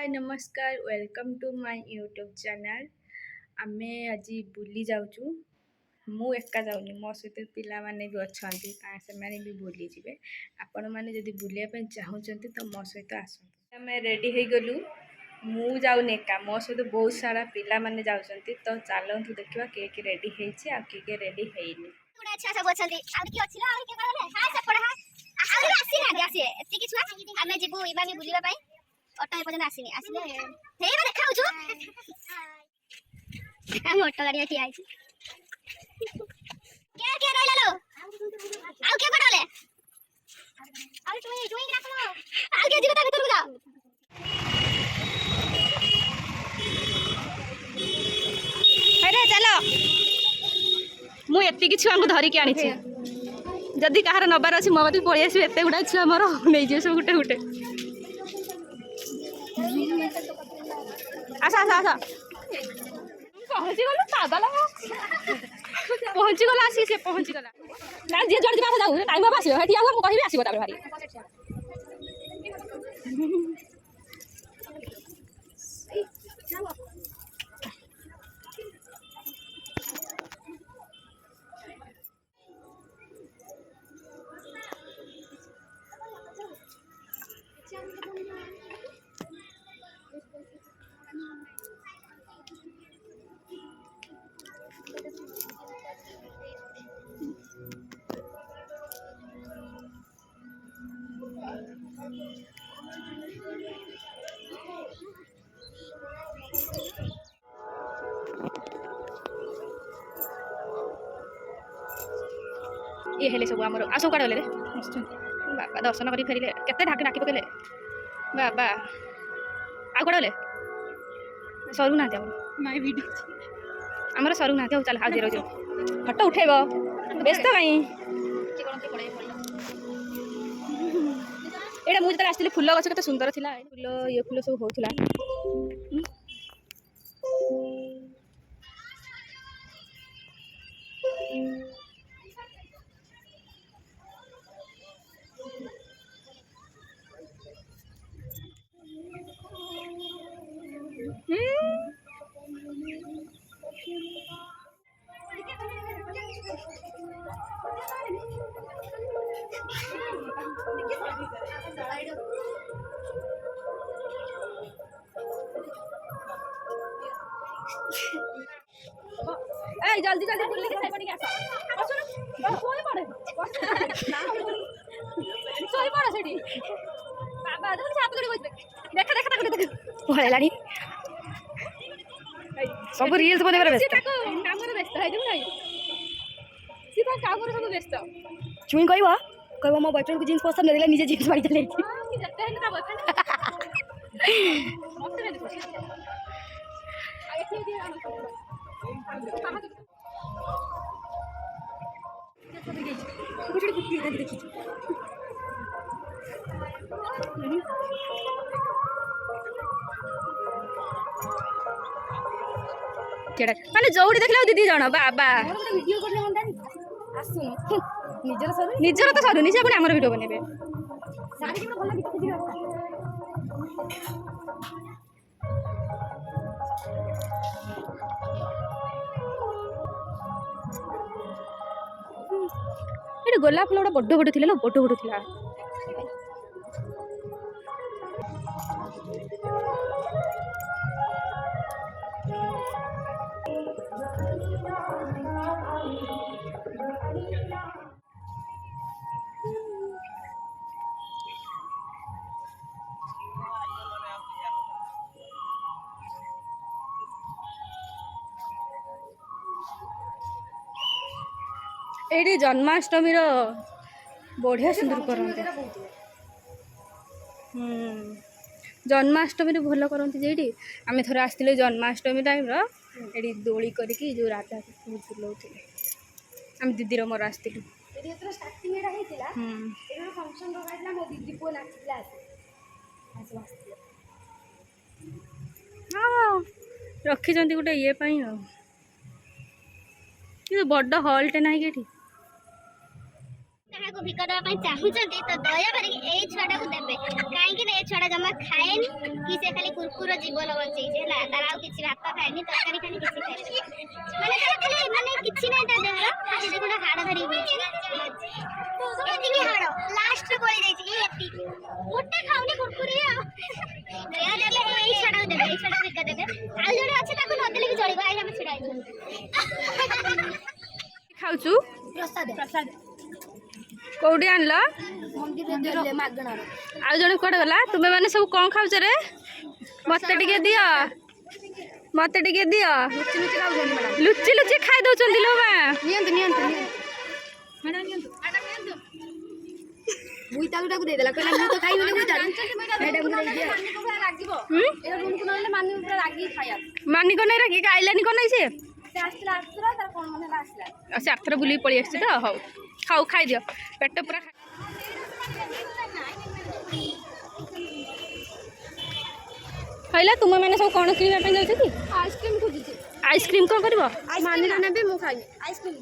हाय नमस्कार welcome to my YouTube channel. आमे आज बुली जाऊँ मु एका जाऊनी मो सहित पिला माने भी अच्छा से माने भी बुली जीवे। आपण मैंने जदि बुलिया चाहूँगी तो मो सहित आसते आम रेडी हो गलु। मु जाऊनी एका मो सहित बहुत सारा पिला माने जाउछंती तो चलतु देखा किए कि रेडी होइछि आ किए रेडी हेइनी। अच्छा सब अच्छे आउर की अछि ना आउर के करले हां से पढ़ा आउर आसी ना आसी एति कि छुआ आमे जिबु इमामी बुलिबा पई ऑटो ए पर्यंत आसीनी आसीले हे बा देखाउ छु हम ऑटो गाड़ी एठी आइछि के रहला लो आउ के पडले आउ तुई राखलो आउ के जीवता भीतर जा अरे चलो मु एति छुआ को धरिकी आनी जदि कहार नबार अच्छी मो बदी पलि आसो एत गुड़ा छुआ मोर नहीं जाए सब गुटे गुटे आस आस आस पहुँची गलु पागल पहुँची गला आसी से पहुँची गला ना जे जल्दी पास जाऊ टाइम अब आसीबो हेटी आगो मु कहिबे आसीबो ताबे भारी ये हेले सब आमर आ सब काड़े रे बाबा दर्शन कर फेरिले केते ढाकी ढाकी पकेले बाबा आ काड़े सरू ना नाई वीडियो आमर सरू ना चल आज रोज फटो उठेब व्यस्त कहीं एटा मुझे आसती फुल गछ केते सुंदर थिला फुल ये फुल सब होथुला ए जल्दी जल्दी बुल्ली के साइड पड़ी आसा बसुन सोई पड़े सोई पड़े सेठी बाबा देखो छाप गड़ी बस देखा देखा देखा देखा पळेलानी सब रील्स बने व्यस्त ताको कामरे व्यस्त है जम नहीं सीधा कामरे सब व्यस्त चुई कहबो मो बॉयफ्रेंड को जींस पसंद नहीं निजे जींस मारी चले कि जते है ना बॉयफ्रेंड मत नहीं देखो आगे थी दिया माने जौड़ी देखला दीदी जण बाबा वीडियो करले मन आसुनु निजर तो सरुनी से पुणी आमर वीडियो बनेबे साड़ी के भल गीत खुदी एटा गोलाप फुल गोटा बड़ बड़ थिला बड़ बड़ थिला एडी जन्माष्टमी रो बढ़िया सुंदर करते जन्माष्टमी भल करते जेठी आम थोड़े आसते जन्माष्टमी टाइम रे दोली करके जो राधा झुलाऊे आम दीदी मोर आसलु हाँ रखी गोटे ये बड़ हॉलटे ना कि ଟିକ ଦେବା ପାଇଁ ଚାହୁଁଛନ୍ତି ତ ଦୟାକରି ଏଇ ଛୁଆଟାକୁ ଦେବେ। କାହିଁକି ନା ଏ ଛୁଆଟା ଜମା ଖାଏନି କି ସେ ଖାଲି କୁରକୁର ଜୀବନ ବଞ୍ଚେଇଛି ହେଲା। ତାର ଆଉ କିଛି ଭାତ ଖାଏନି, ତରକାରୀ ଖାଏନି, କିଛି ଖାଏନି। ମାନେ ତାର ଖାଲି ମାନେ କିଛି ନାହିଁ ତା ଦେହର, ଖାଲି ଦେଖୁନ ହାଡ଼ ଧରି ବୁଲୁଛି। ଏତିକି ହାଡ଼ ଲାଷ୍ଟରେ ବଳି ଯାଇଛି କି ଏତିକି। ଗୋଟେ ଖାଉନି କୁରକୁରି ଆଉ। ଦେହ ଦେବେ ଏଇ ଛୁଆଟାକୁ ଦେବେ, ଏଇ ଛୁଆଟାକୁ ବିକା ଦେବେ। ଆଉ ଜଣେ ଅଛି ତାକୁ ନଦେଲେ ବି ଚଳିବ। ଆଇ ଆମେ ଛିଡ଼ା ହେଇଛୁ। ଖାଉଛୁ ପ୍ରସାଦ କୋଉଠି ଆଣିଲ? ମନ୍ଦିରରେ ମାଗଣାରେ। ଆଉ ଜଣେ କୁଆଡ଼େ ଗଲା? ତୁମେ ମାନେ ସବୁ କ'ଣ ଖାଉଛ ରେ? ମତେ ଟିକେ ଦିଅ, ମତେ ଟିକେ ଦିଅ। ଲୁଚି ଲୁଚି ଖାଇ ଦଉଛନ୍ତି ଲୋ ମା। ନିଅନ୍ତୁ ନିଅନ୍ତୁ ବୋଇତାଳୁଟାକୁ ଦେଇଦେଲା, କହିଲା ମୁଁ ତ ଖାଇବିନି ବୋଇତାଳୁ। ମାନି କ'ଣ ନାହିଁ ରାଗିକି ଆଇଲାନି କ'ଣ ନାହିଁ ସେ? ସେ ଆସିଥିଲା ତାର କ'ଣ ମନେ ହେଲା ଆସିଲା। ଆଉ ସେ ଆରଥର ବୁଲିକି ପଳେଇ ଆସିଛି ତ। ହଉ ଖାଉ, ଖାଇଦିଅ, ପେଟ ପୁରା ଖାଇଲା। ତୁମେ ମାନେ ସବୁ କ'ଣ କିଣିବା ପାଇଁ ଯାଉଛ କି? ଆଇସ୍କ୍ରିମ୍ ଖୋଜୁଛି। ଆଇସ୍କ୍ରିମ୍ କ'ଣ କରିବ? ମାନିର ନେବି, ମୁଁ ଖାଇବି ଆଇସ୍କ୍ରିମ୍।